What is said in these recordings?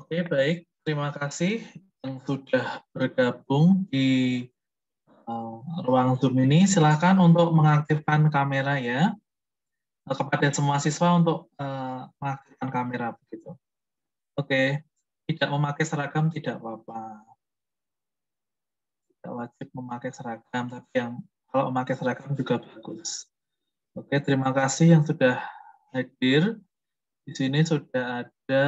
Oke, baik. Terima kasih yang sudah bergabung di ruang Zoom ini. Silakan untuk mengaktifkan kamera ya. Kepada semua siswa untuk mengaktifkan kamera begitu. Oke, tidak memakai seragam tidak apa-apa. Tidak wajib memakai seragam, tapi yang kalau memakai seragam juga bagus. Oke, terima kasih yang sudah hadir. Di sini sudah ada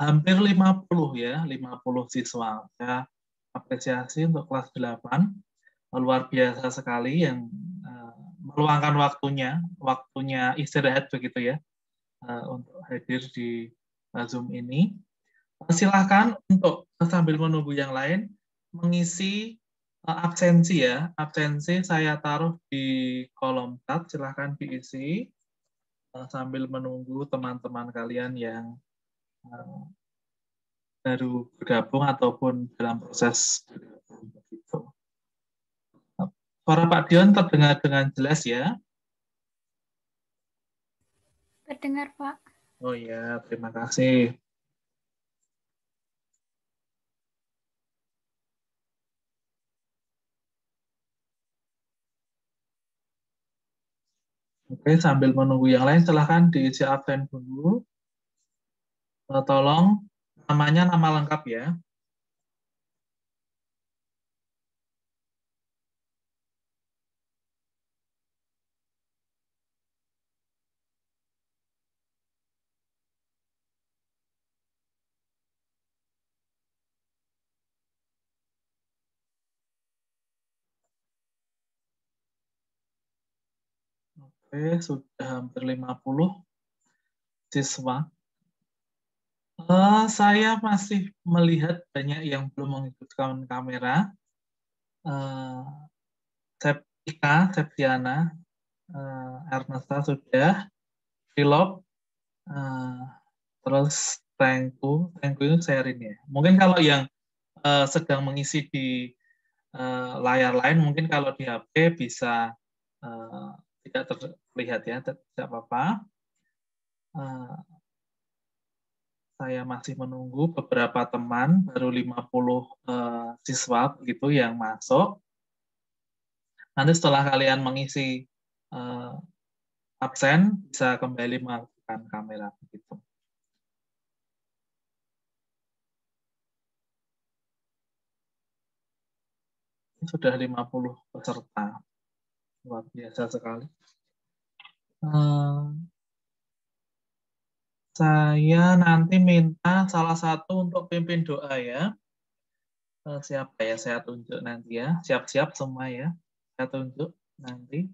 hampir 50 ya, 50 siswa. Saya apresiasi untuk kelas 8, luar biasa sekali yang meluangkan waktunya istirahat begitu ya, untuk hadir di Zoom ini. Silahkan untuk sambil menunggu yang lain mengisi absensi ya. Absensi saya taruh di kolom chat, silahkan diisi sambil menunggu teman-teman kalian yang baru bergabung ataupun dalam proses bergabung begitu. Suara Pak Dion terdengar dengan jelas ya? Terdengar, Pak. Oh ya, terima kasih. Oke, sambil menunggu yang lain, silahkan diisi absen dulu. Tolong namanya nama lengkap ya. Oke, sudah hampir 50 siswa. Saya masih melihat banyak yang belum mengikutkan kamera. Septiana, Ernesta sudah, Philip, terus Tengku itu sharing ya. Mungkin kalau yang sedang mengisi di layar lain, mungkin kalau di HP bisa tidak terlihat ya, tidak apa-apa. Saya masih menunggu beberapa teman, baru 50 siswa begitu yang masuk. Nanti setelah kalian mengisi absen, bisa kembali mengaktifkan kamera begitu. Ini sudah 50 peserta. Luar biasa sekali. Saya nanti minta salah satu untuk pimpin doa ya. Siapa ya? Saya tunjuk nanti ya. Siap-siap semua ya. Saya tunjuk nanti.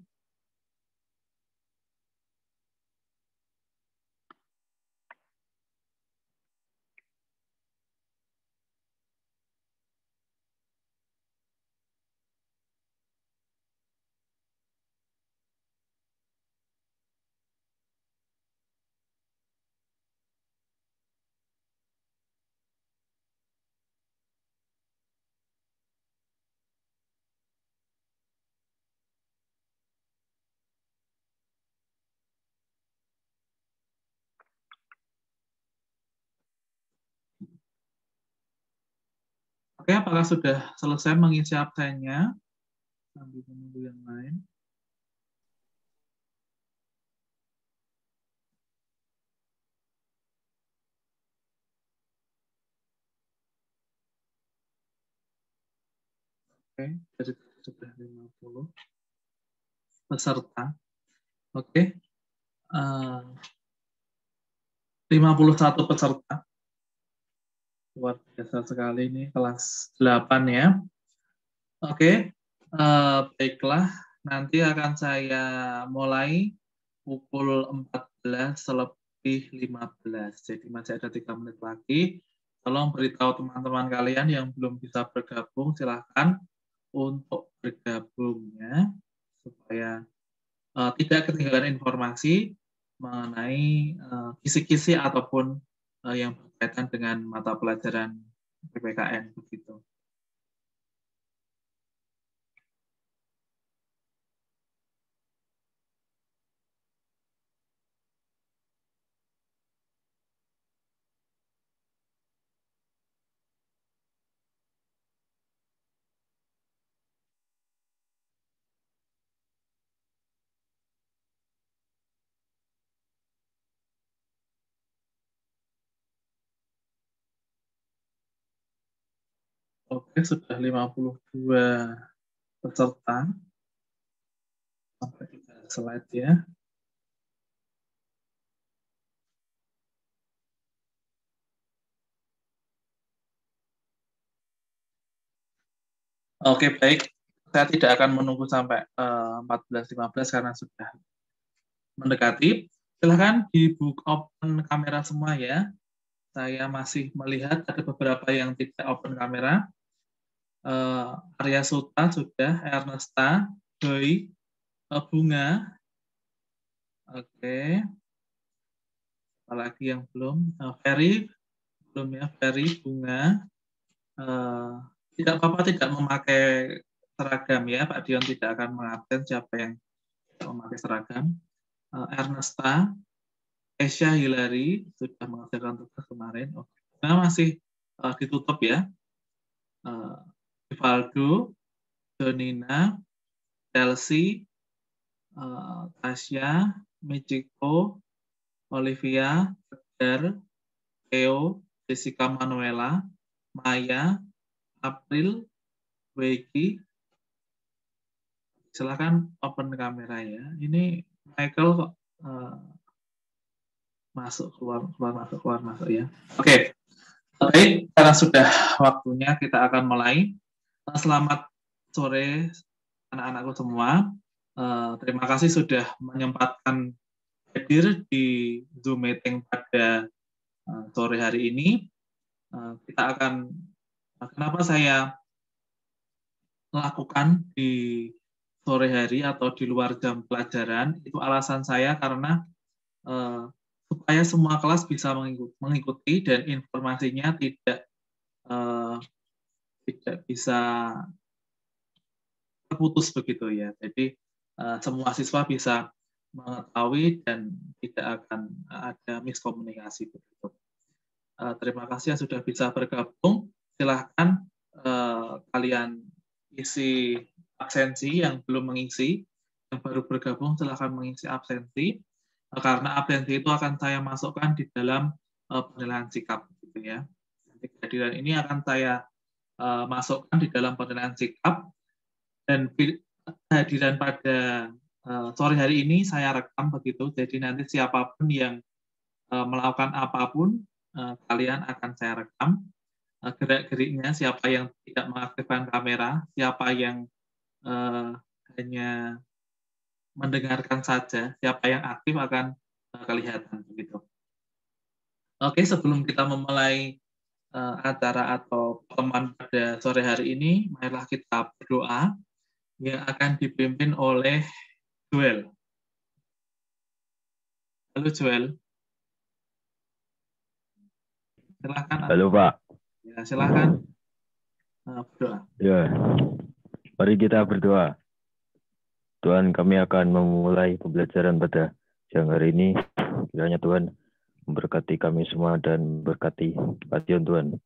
Oke, apakah sudah selesai mengisi absennya? Sambil menunggu yang lain. Oke, jadi sudah 50 peserta. Oke, 51 peserta. Luar biasa sekali ini kelas 8 ya. Oke, baiklah. Nanti akan saya mulai pukul 14 lebih 15. Jadi masih ada 3 menit lagi. Tolong beritahu teman-teman kalian yang belum bisa bergabung, silahkan untuk bergabung ya, supaya tidak ketinggalan informasi mengenai kisi-kisi ataupun yang berkaitan dengan mata pelajaran PPKN begitu. Oke, sudah 52 peserta. Sampai 3 slide ya. Oke, baik. Saya tidak akan menunggu sampai 14.15 karena sudah mendekati. Silahkan dibuka open kamera semua ya. Saya masih melihat ada beberapa yang tidak open kamera. Arya Suta sudah, Ernesta, Joy, Bunga. Oke. Apalagi yang belum? Ferry, belum ya. Ferry, Bunga. Tidak apa-apa tidak memakai seragam ya. Pak Dion tidak akan mengabsen siapa yang memakai seragam. Ernesta, Esya Hilary sudah mengerjakan tugas kemarin. Oke. Nah, masih ditutup ya. Rivaldo, Donina, Chelsea, Tasya, Michiko, Olivia, Tegar, Theo, Jessica Manuela, Maya, April, Weki. Silakan open kamera ya. Ini Michael kok masuk keluar masuk ya. Oke. Baik, karena sudah waktunya kita akan mulai. Selamat sore anak-anakku semua. Terima kasih sudah menyempatkan hadir di Zoom meeting pada sore hari ini. Kita akan, kenapa saya melakukan di sore hari atau di luar jam pelajaran, itu alasan saya karena supaya semua kelas bisa mengikuti dan informasinya tidak bisa terputus begitu ya. Jadi semua siswa bisa mengetahui dan tidak akan ada miskomunikasi begitu. Terima kasih yang sudah bisa bergabung. Silahkan kalian isi absensi yang belum mengisi, yang baru bergabung silahkan mengisi absensi. Karena absensi itu akan saya masukkan di dalam penilaian sikap, gitu ya. Kehadiran ini akan saya masukkan di dalam penilaian sikap dan kehadiran pada sore hari ini saya rekam begitu. Jadi nanti siapapun yang melakukan apapun kalian akan saya rekam gerak-geriknya, siapa yang tidak mengaktifkan kamera, siapa yang hanya mendengarkan saja, siapa yang aktif akan kelihatan begitu. Oke, sebelum kita memulai acara atau pertemuan pada sore hari ini, marilah kita berdoa yang akan dipimpin oleh Joel. Halo Joel. Silakan. Halo Pak. Ya, silakan berdoa. Ya, mari kita berdoa. Tuhan, kami akan memulai pembelajaran pada siang hari ini. Kiranya Tuhan memberkati kami semua dan berkati Pak Dion Tuhan.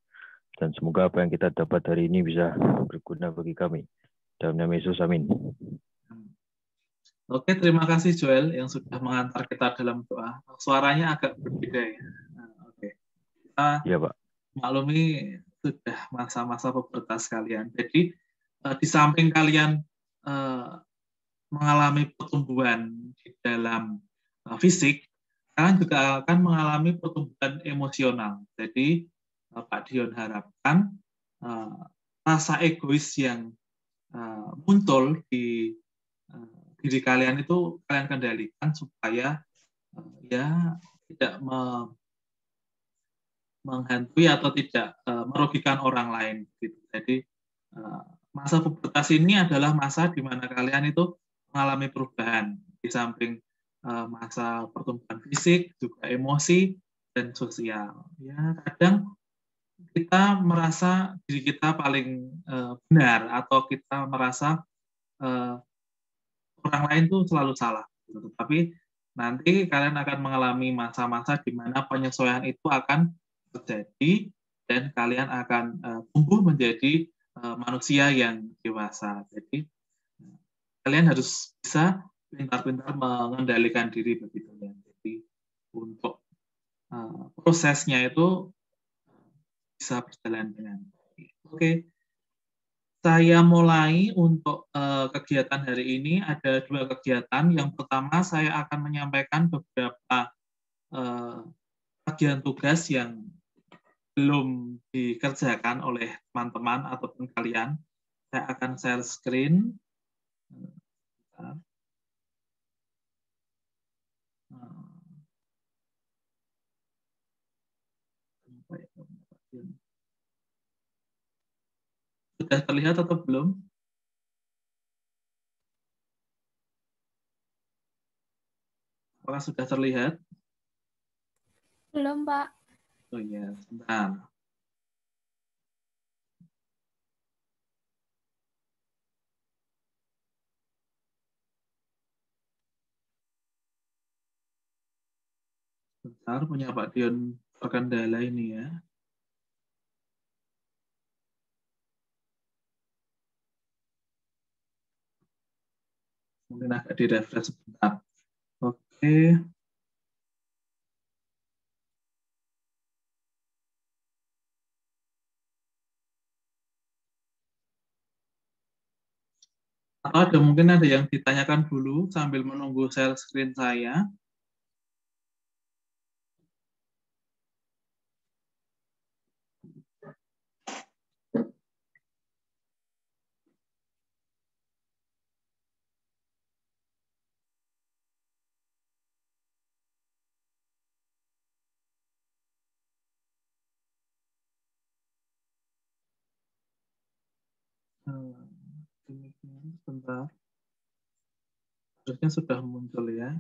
Dan semoga apa yang kita dapat hari ini bisa berguna bagi kami. Dalam nama Yesus, amin. Oke, terima kasih Joel yang sudah mengantar kita dalam doa. Suaranya agak berbeda ya. Oke. Kita ya, Pak. maklumi sudah masa-masa pubertas kalian. Jadi di samping kalian mengalami pertumbuhan di dalam fisik, kalian juga akan mengalami pertumbuhan emosional. Jadi Pak Dion harapkan rasa egois yang muncul di diri kalian itu kalian kendalikan supaya ya tidak menghantui atau tidak merugikan orang lain. Gitu. Jadi masa pubertas ini adalah masa di mana kalian itu mengalami perubahan di samping masa pertumbuhan fisik, juga emosi dan sosial. Ya kadang kita merasa diri kita paling benar atau kita merasa orang lain tuh selalu salah. Tapi nanti kalian akan mengalami masa-masa di mana penyesuaian itu akan terjadi dan kalian akan tumbuh menjadi manusia yang dewasa. Jadi kalian harus bisa pintar-pintar mengendalikan diri begitu ya. Jadi untuk prosesnya itu bisa berjalan dengan baik. Oke, saya mulai untuk kegiatan hari ini ada 2 kegiatan. Yang pertama, saya akan menyampaikan beberapa bagian tugas yang belum dikerjakan oleh teman-teman ataupun kalian. Saya akan share screen. Sudah terlihat atau belum? Apakah sudah terlihat? Belum, Pak. Oh iya, sebentar. Sebentar, punya Pak Dion terkendala ini ya. Mungkin agak di-refresh sebentar. Oke. Atau mungkin ada yang ditanyakan dulu sambil menunggu share screen saya. Sebentar. Harusnya sudah muncul ya.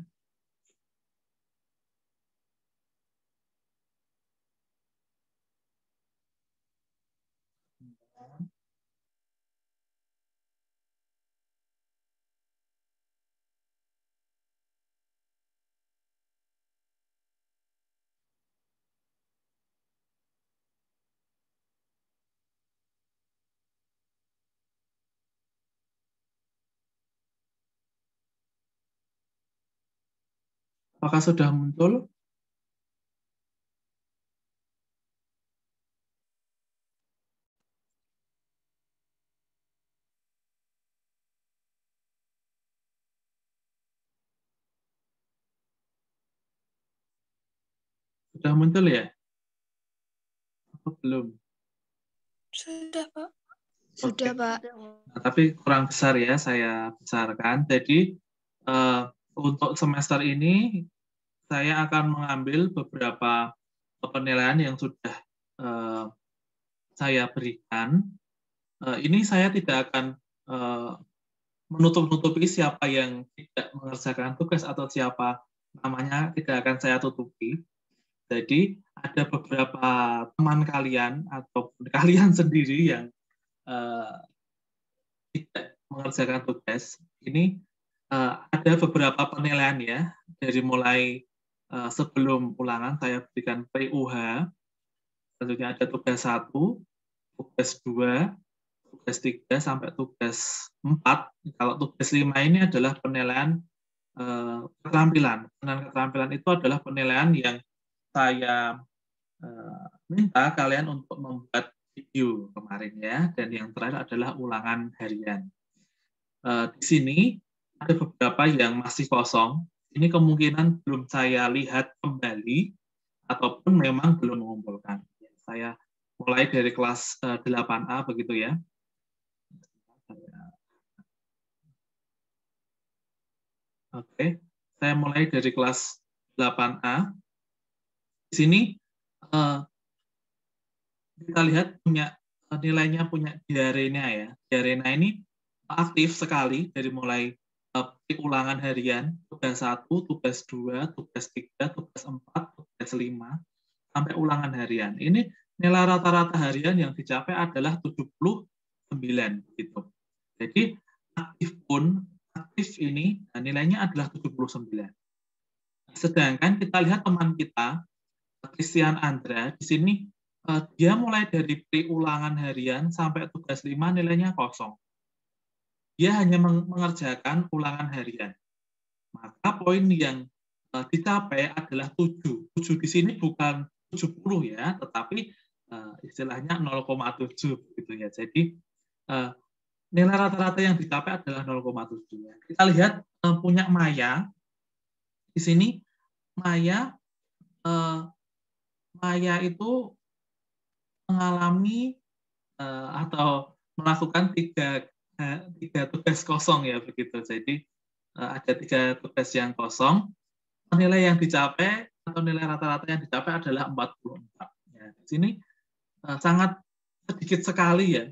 Apakah sudah muncul? Sudah muncul ya? Atau belum? Sudah, Pak. Sudah, Pak. Nah, tapi kurang besar ya, saya besarkan. Jadi untuk semester ini saya akan mengambil beberapa penilaian yang sudah saya berikan. Ini saya tidak akan menutup-nutupi siapa yang tidak mengerjakan tugas atau siapa namanya tidak akan saya tutupi. Jadi ada beberapa teman kalian atau kalian sendiri yang tidak mengerjakan tugas. Ini ada beberapa penilaian ya, dari mulai sebelum ulangan saya berikan PUH, tentunya ada tugas 1, tugas 2, tugas 3, sampai tugas 4. Kalau tugas 5 ini adalah penilaian keterampilan. Penilaian keterampilan itu adalah penilaian yang saya minta kalian untuk membuat video kemarin ya, dan yang terakhir adalah ulangan harian. Di sini ada beberapa yang masih kosong. Ini kemungkinan belum saya lihat kembali ataupun memang belum mengumpulkan. Saya mulai dari kelas 8A begitu ya. Oke, saya mulai dari kelas 8A. Di sini kita lihat punya nilainya punya Diarena ya. Diarena ini aktif sekali dari mulai ulangan harian, tugas 1, tugas 2, tugas 3, tugas 4, tugas 5, sampai ulangan harian. Ini nilai rata-rata harian yang dicapai adalah 79 gitu. Jadi aktif ini nilainya adalah 79. Sedangkan kita lihat teman kita Christian Andra di sini dia mulai dari ulangan harian sampai tugas 5 nilainya kosong. Dia hanya mengerjakan ulangan harian. Maka poin yang dicapai adalah 7. 7 di sini bukan 70 ya, tetapi istilahnya 0,7 gitu ya. Jadi nilai rata-rata yang dicapai adalah 0,7. Kita lihat punya Maya. Di sini Maya itu mengalami atau melakukan tiga tugas kosong ya begitu. Jadi ada 3 tugas yang kosong. Nilai yang dicapai atau nilai rata-rata yang dicapai adalah 44. Ya, di sini sangat sedikit sekali ya.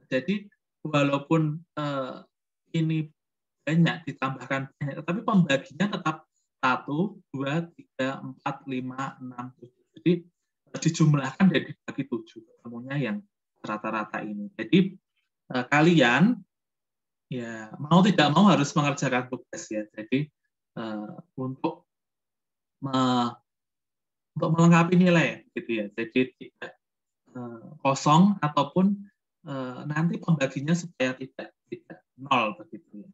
Jadi walaupun ini banyak ditambahkan banyak, tapi pembaginya tetap 1, 2, 3, 4, 5, 6, 7. Jadi dijumlahkan dan dibagi 7 ketemunya yang rata-rata ini. Jadi kalian ya mau tidak mau harus mengerjakan tugas ya. Jadi untuk melengkapi nilai gitu ya. Jadi tidak kosong ataupun nanti pembaginya supaya tidak nol begitu ya.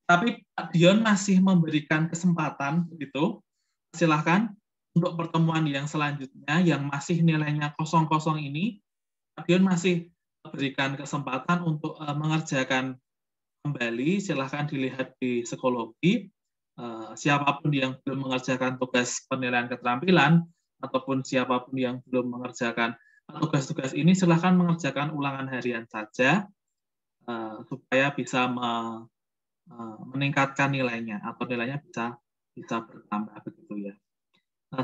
Tapi Pak Dion masih memberikan kesempatan begitu. Silahkan untuk pertemuan yang selanjutnya yang masih nilainya kosong-kosong ini, Pak Dion masih berikan kesempatan untuk mengerjakan kembali. Silahkan dilihat di psikologi. Siapapun yang belum mengerjakan tugas penilaian keterampilan ataupun siapapun yang belum mengerjakan tugas-tugas ini, silahkan mengerjakan ulangan harian saja supaya bisa meningkatkan nilainya atau nilainya bisa bertambah begitu ya.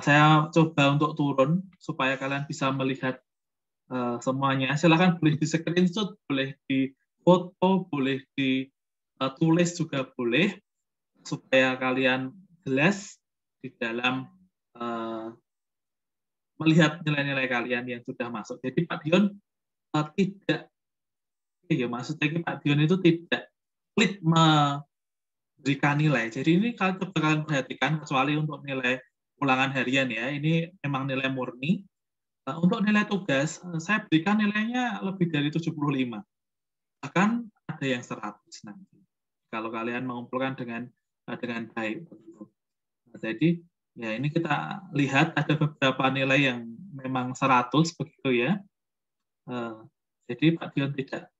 Saya coba untuk turun supaya kalian bisa melihat semuanya. Silahkan boleh di screenshot, boleh di foto, boleh ditulis juga boleh, supaya kalian jelas di dalam melihat nilai-nilai kalian yang sudah masuk. Jadi Pak Dion tidak, ya maksudnya Pak Dion itu tidak pelit memberikan nilai. Jadi ini kalian perhatikan, kecuali untuk nilai ulangan harian ya, ini memang nilai murni. Untuk nilai tugas, saya berikan nilainya lebih dari 75. Bahkan ada yang 100 nanti. Kalau kalian mengumpulkan dengan baik. Nah, jadi ya ini kita lihat ada beberapa nilai yang memang 100 begitu ya. Jadi Pak Dion tidak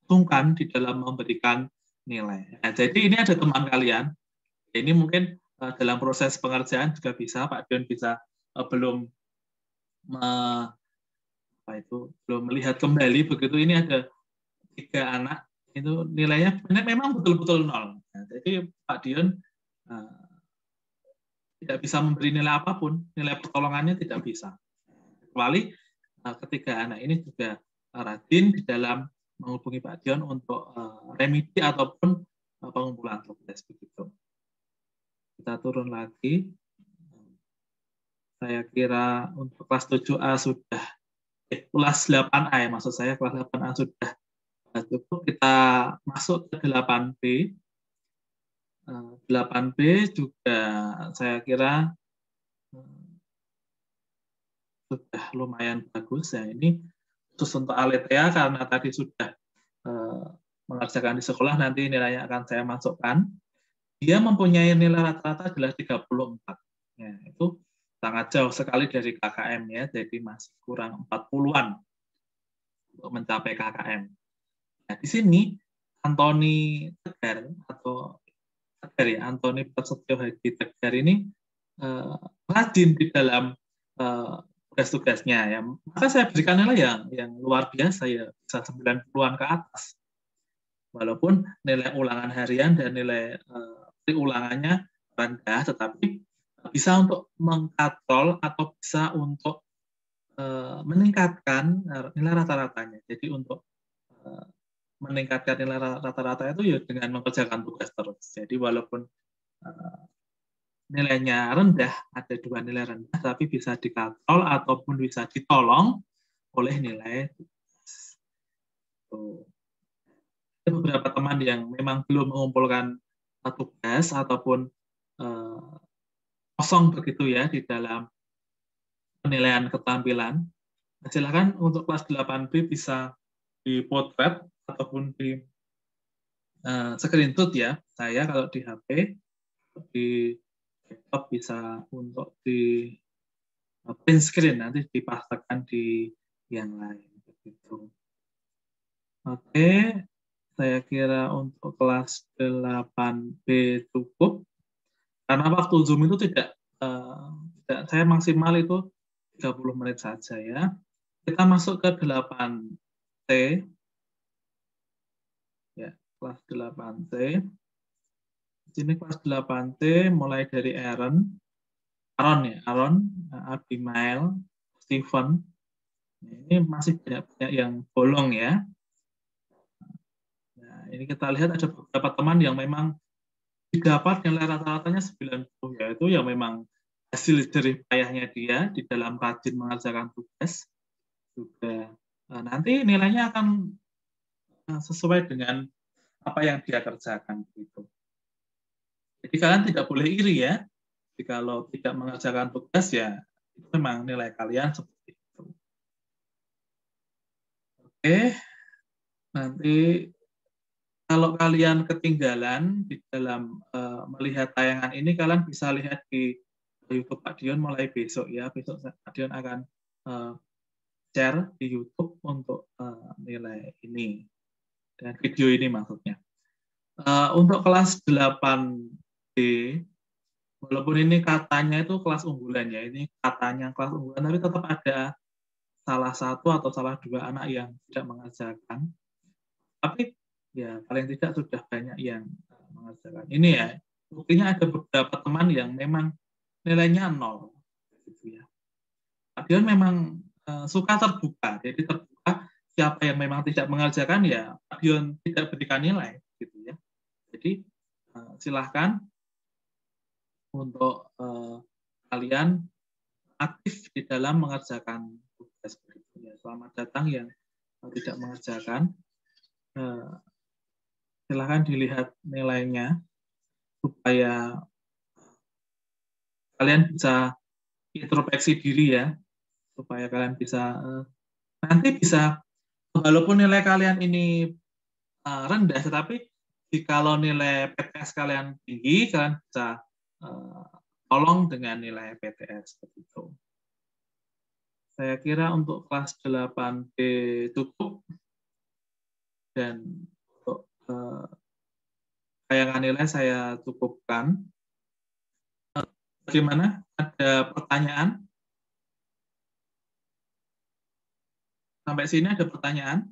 sungkan di dalam memberikan nilai. Nah, jadi ini ada teman kalian. Ini mungkin dalam proses pengerjaan juga bisa Pak Dion bisa belum melihat kembali begitu. Ini ada 3 anak itu nilainya memang betul-betul 0. Nah, jadi Pak Dion tidak bisa memberi nilai apapun, nilai pertolongannya tidak bisa. Kecuali ketiga anak ini juga rajin di dalam menghubungi Pak Dion untuk remedi ataupun pengumpulan tugas begitu. Kita turun lagi. Saya kira untuk kelas 7A sudah, kelas 8A ya maksud saya, kelas 8A sudah cukup. Kita masuk ke 8B. 8B juga saya kira sudah lumayan bagus ya. Ini khusus untuk Aletheia karena tadi sudah mengerjakan di sekolah, nanti nilainya akan saya masukkan. Dia mempunyai nilai rata-rata adalah 34. Ya, itu sangat jauh sekali dari KKM ya, jadi masih kurang 40-an untuk mencapai KKM. Nah, di sini Antoni Tegar atau Tegar ya, Antoni Prasetyo Hadi Tegar ini rajin di dalam tugas-tugasnya ya. Maka saya berikan nilai yang luar biasa ya, bisa 90-an ke atas. Walaupun nilai ulangan harian dan nilai ulangannya rendah, tetapi bisa untuk mengkatrol atau bisa untuk meningkatkan nilai rata-ratanya. Jadi untuk meningkatkan nilai rata-rata itu ya dengan mengerjakan tugas terus. Jadi walaupun nilainya rendah, ada 2 nilai rendah, tapi bisa dikatrol ataupun bisa ditolong oleh nilai tugas. Ada beberapa teman yang memang belum mengumpulkan tugas ataupun kosong begitu ya di dalam penilaian keterampilan. Silakan untuk kelas 8B bisa di potret ataupun di screenshot ya. Saya kalau di HP, di laptop bisa untuk di print screen, nanti dipasangkan di yang lain begitu. Oke, saya kira untuk kelas 8B cukup. Karena waktu Zoom itu tidak saya maksimal itu 30 menit saja ya. Kita masuk ke 8C. Ya, kelas 8C. Di sini kelas 8C mulai dari Aaron, Abimael, Stephen. Ini masih banyak yang bolong ya. Nah, ini kita lihat ada beberapa teman yang memang didapat nilai rata-ratanya 90, yaitu yang memang hasil jerih payahnya dia di dalam rajin mengerjakan tugas. Juga nanti nilainya akan sesuai dengan apa yang dia kerjakan gitu. Jadi kalian tidak boleh iri ya. Jadi kalau tidak mengerjakan tugas ya itu memang nilai kalian seperti itu. Oke, nanti kalau kalian ketinggalan di dalam melihat tayangan ini, kalian bisa lihat di YouTube Pak Dion mulai besok ya. Besok Pak Dion akan share di YouTube untuk nilai ini dan video ini maksudnya. Untuk kelas 8D, walaupun ini katanya itu kelas unggulan ya, ini katanya kelas unggulan, tapi tetap ada salah satu atau salah dua anak yang tidak mengerjakan. Tapi ya paling tidak sudah banyak yang mengerjakan. Ini ya, buktinya ada beberapa teman yang memang nilainya 0. Gitu ya. Pak Dion memang suka terbuka, jadi terbuka siapa yang memang tidak mengerjakan ya Pak Dion tidak berikan nilai. Gitu ya. Jadi silahkan untuk kalian aktif di dalam mengerjakan tugas berikutnya. Selamat datang yang tidak mengerjakan. Silahkan dilihat nilainya supaya kalian bisa introspeksi diri ya, supaya kalian bisa nanti bisa walaupun nilai kalian ini rendah, tetapi jikalau nilai PTS kalian tinggi, kalian bisa tolong dengan nilai PTS seperti itu. Saya kira untuk kelas 8B cukup, dan untuk tayangan nilai saya cukupkan. Bagaimana? Ada pertanyaan? Sampai sini ada pertanyaan?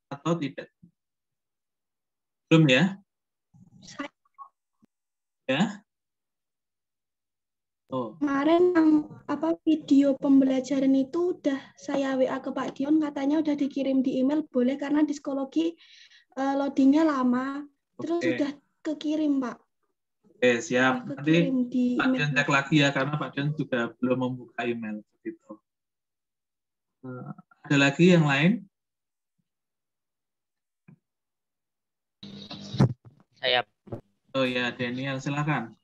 Atau tidak? Belum ya? Ya? Oh. Kemarin video pembelajaran itu udah saya WA ke Pak Dion, katanya udah dikirim di email, boleh karena di psikologi loadingnya lama. Terus sudah kekirim, Pak. Oke, siap. Nanti di Pak Dion cek lagi ya, karena Pak Dion juga belum membuka email. Gitu. Ada lagi yang lain? Saya. Oh ya, Daniel, silakan.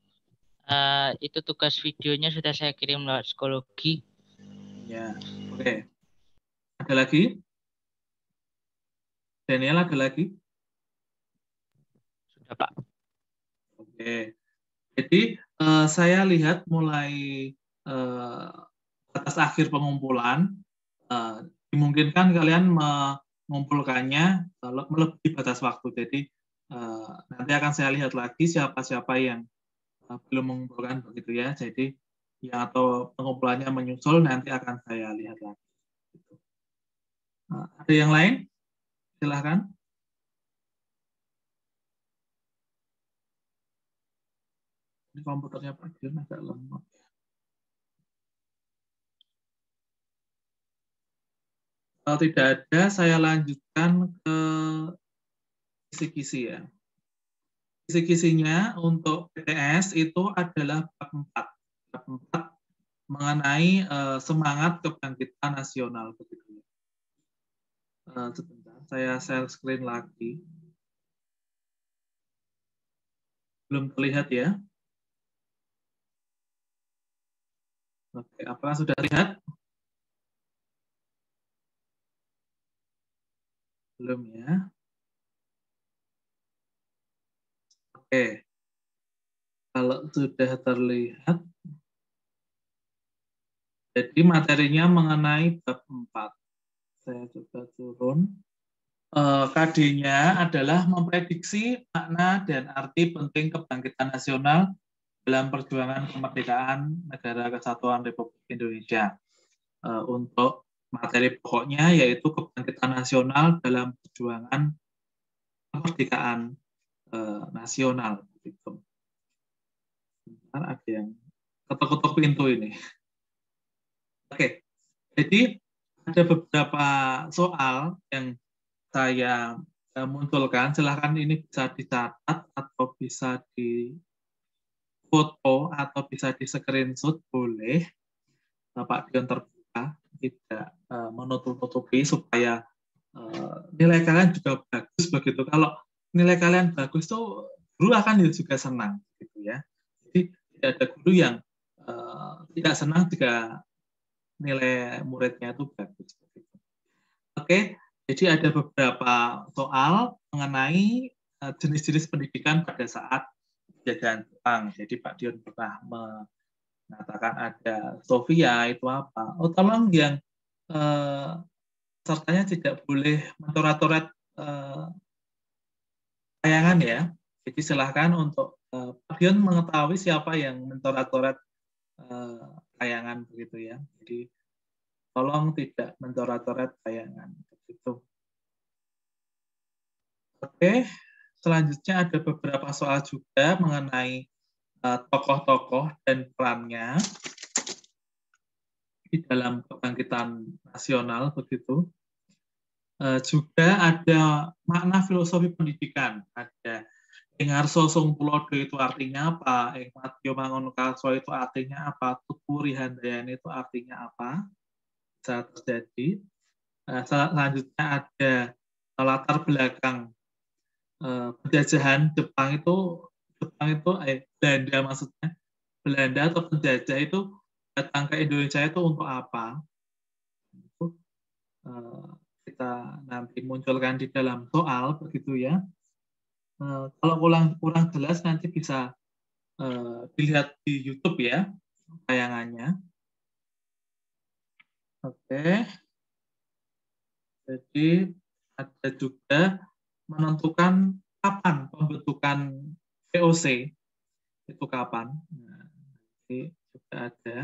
Itu tugas videonya sudah saya kirim lewat psikologi. Ya, oke. Ada lagi? Daniel, ada lagi? Sudah, Pak. Oke. Jadi saya lihat mulai batas akhir pengumpulan, dimungkinkan kalian mengumpulkannya melebihi batas waktu. Jadi nanti akan saya lihat lagi siapa-siapa yang belum mengumpulkan begitu ya. Jadi yang atau pengumpulannya menyusul nanti akan saya lihat lagi. Ada yang lain? Silahkan. Ini komputernya Pak Dion agak lemot. Kalau tidak ada, saya lanjutkan ke kisi-kisi ya. Kisi-kisinya untuk PTS itu adalah bab 4. Bab 4 mengenai semangat kebangkitan nasional. Sebentar, saya share screen lagi. Belum terlihat ya? Oke, apakah sudah terlihat? Belum ya? Oke. Kalau sudah terlihat, Jadi materinya mengenai bab 4. Saya coba turun. KD-nya adalah memprediksi makna dan arti penting kebangkitan nasional dalam perjuangan kemerdekaan Negara Kesatuan Republik Indonesia. Untuk materi pokoknya yaitu kebangkitan nasional dalam perjuangan kemerdekaan nasional. Gitu. Sebentar, ada yang ketuk-ketuk pintu ini. Oke, jadi ada beberapa soal yang saya munculkan. Silahkan ini bisa dicatat atau bisa difoto atau bisa di-screenshot, boleh. Pak Dion terbuka, tidak menutup-nutupi supaya nilai kalian juga bagus begitu. Kalau nilai kalian bagus tuh guru akan juga senang gitu ya. Jadi tidak ada guru yang tidak senang jika nilai muridnya itu bagus. Oke, jadi ada beberapa soal mengenai jenis-jenis pendidikan pada saat penjajahan Jepang. Jadi Pak Dion pernah mengatakan ada Sofia itu apa. Oh, tolong yang pesertanya tidak boleh mencoret-coret tayangan ya. Jadi silahkan untuk Pak Dion mengetahui siapa yang mencoret-coret tayangan begitu ya. Jadi tolong tidak mencoret-coret tayangan begitu. Oke, selanjutnya ada beberapa soal juga mengenai tokoh-tokoh dan perannya di dalam kebangkitan nasional begitu. Juga ada makna filosofi pendidikan. Ada Ing Harso Sung Tulodo itu artinya apa? Ing Madya Mangunkarso itu artinya apa? Tuturi Handayani itu artinya apa? Bisa terjadi. Selanjutnya ada latar belakang penjajahan Jepang itu Belanda maksudnya. Belanda atau penjajah itu datang ke Indonesia itu untuk apa? Itu kita nanti munculkan di dalam soal begitu ya. Kalau kurang jelas nanti bisa dilihat di YouTube ya tayangannya. Oke. Jadi ada juga menentukan kapan pembentukan VOC itu kapan. Nah, ini juga ada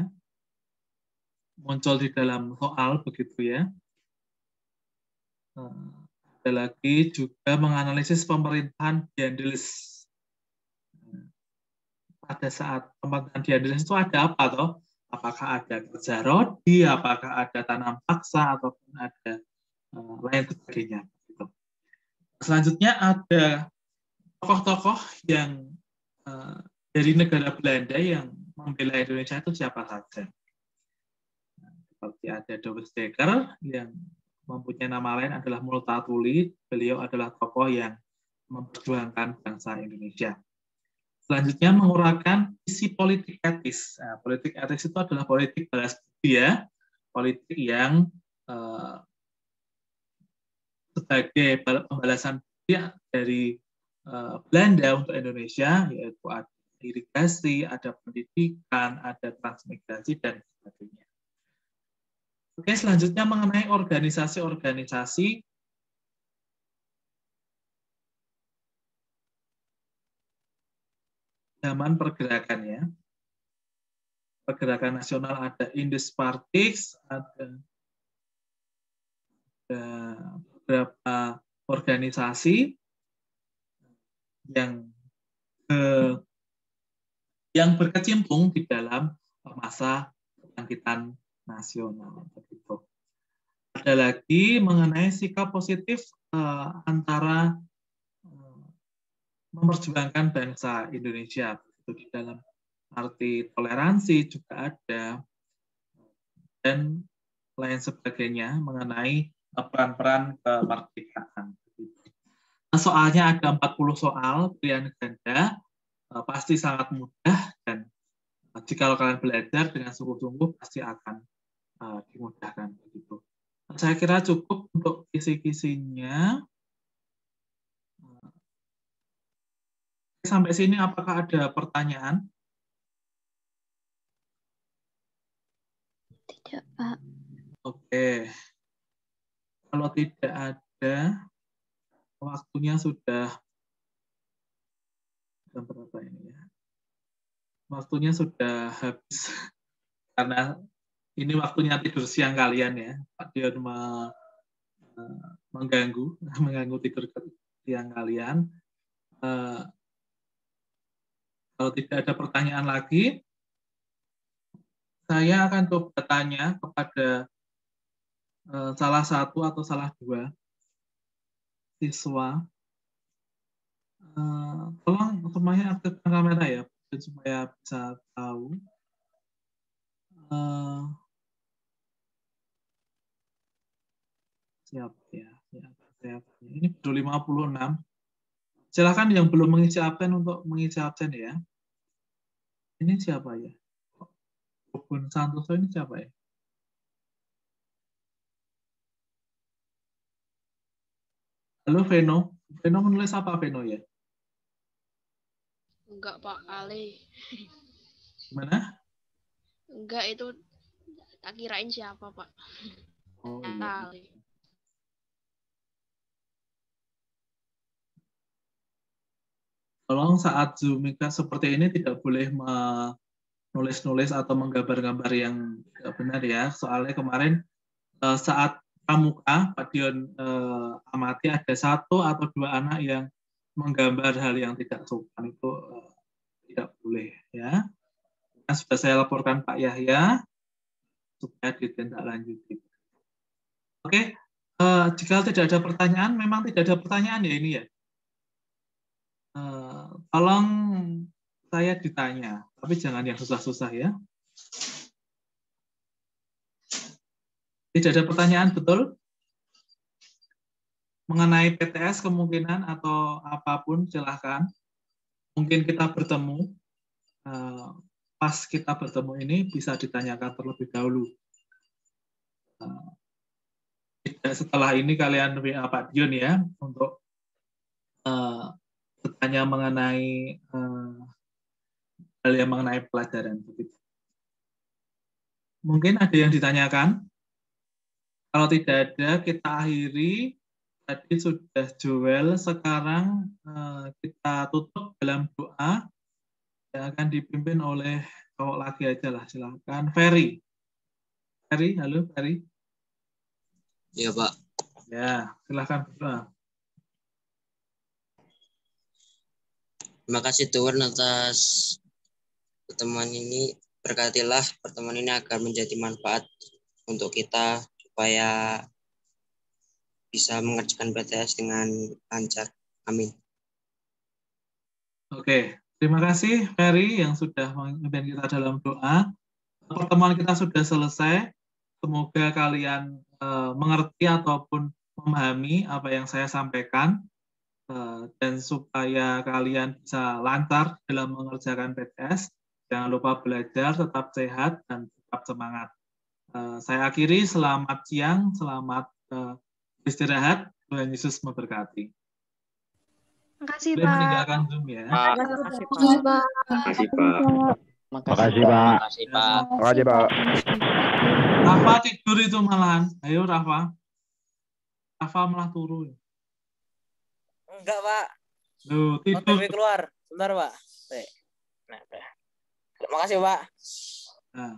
muncul di dalam soal begitu ya. Ada lagi juga menganalisis pemerintahan Diandelis. Pada saat pemerintahan Diandelis itu ada apa toh? Apakah ada kerja rodi, apakah ada tanam paksa, ataupun ada lain sebagainya. Gitu. Selanjutnya ada tokoh-tokoh yang dari negara Belanda yang membela Indonesia itu siapa saja. Seperti ada Douwe Steger yang mempunyai nama lain adalah Multatuli. Beliau adalah tokoh yang memperjuangkan bangsa Indonesia. Selanjutnya menguraikan isi politik etis. Nah, politik etis itu adalah politik balas budi ya, politik yang sebagai pembalasan budi dari Belanda untuk Indonesia, yaitu ada irigasi, ada pendidikan, ada transmigrasi dan sebagainya. Oke, selanjutnya mengenai organisasi-organisasi zaman pergerakannya. Pergerakan nasional ada Indus-Partix, ada beberapa organisasi yang berkecimpung di dalam masa kebangkitan nasional. Begitu. Ada lagi mengenai sikap positif antara memperjuangkan bangsa Indonesia. Begitu, di dalam arti toleransi juga ada, dan lain sebagainya mengenai peran-peran kemerdekaan. Soalnya ada 40 soal pilihan ganda, pasti sangat mudah, dan jika kalian belajar dengan sungguh-sungguh pasti akan dimudahkan begitu. Saya kira cukup untuk kisi-kisinya. Sampai sini apakah ada pertanyaan? Tidak, Pak. Oke. Kalau tidak ada, waktunya sudah berapa ini ya? Waktunya sudah habis karena ini waktunya tidur siang kalian ya. Pak Dion mengganggu tidur siang kalian. Kalau tidak ada pertanyaan lagi, saya akan coba tanya kepada salah satu atau salah dua siswa. Tolong semuanya aktifkan kamera ya, supaya bisa tahu. Siap ya. Ini baru 56. Silakan yang belum mengisi absen untuk mengisi absen ya. Ini siapa ya? Bun Santoso ini siapa ya? Halo Veno. Veno menulis apa Veno ya? Enggak, Pak Ali. Gimana? Enggak, itu tak kirain siapa, Pak. Oh, iya. Ali. Tolong saat Zoom meeting seperti ini tidak boleh menulis-nulis atau menggambar-gambar yang tidak benar ya. Soalnya kemarin saat pramuka Pak Dion amati ada 1 atau 2 anak yang menggambar hal yang tidak sopan, itu tidak boleh ya. Nah, sudah saya laporkan Pak Yahya supaya ditindaklanjuti. Oke, jika tidak ada pertanyaan, memang tidak ada pertanyaan ya ini ya. Tolong saya ditanya, tapi jangan yang susah-susah ya. Tidak ada pertanyaan, betul? Mengenai PTS kemungkinan atau apapun, silahkan. Mungkin kita bertemu, pas kita bertemu ini bisa ditanyakan terlebih dahulu. Setelah ini kalian WA Pak Dion ya, untuk bertanya mengenai hal yang mengenai pelajaran. Mungkin ada yang ditanyakan? Kalau tidak ada, kita akhiri. Tadi sudah Joel, sekarang kita tutup dalam doa yang akan dipimpin oleh cowok lagi aja lah, silakan. Ferry. Ferry, halo Ferry. Ya Pak. Ya, silakan berdoa. Terima kasih Tuhan atas pertemuan ini. Berkatilah pertemuan ini agar menjadi manfaat untuk kita supaya bisa mengerjakan PTS dengan lancar. Amin. Oke, terima kasih Ferry yang sudah memimpin kita dalam doa. Pertemuan kita sudah selesai. Semoga kalian mengerti ataupun memahami apa yang saya sampaikan dan supaya kalian bisa lancar dalam mengerjakan PTS. Jangan lupa belajar, tetap sehat dan tetap semangat. Saya akhiri, selamat siang, selamat istirahat. Tuhan Yesus memberkati. Makasih, Boleh Pak. meninggalkan Zoom ya. Makasih, Pak. Makasih, Pak. Makasih, Pak. Makasih, Pak. Makasih, Pak. Rafa tidur itu malahan. Ayo Rafa. Rafa malah turun. Enggak, Pak. Loh, tidur. OTW keluar. Sebentar, Pak. Nah, makasih, Pak. Nah.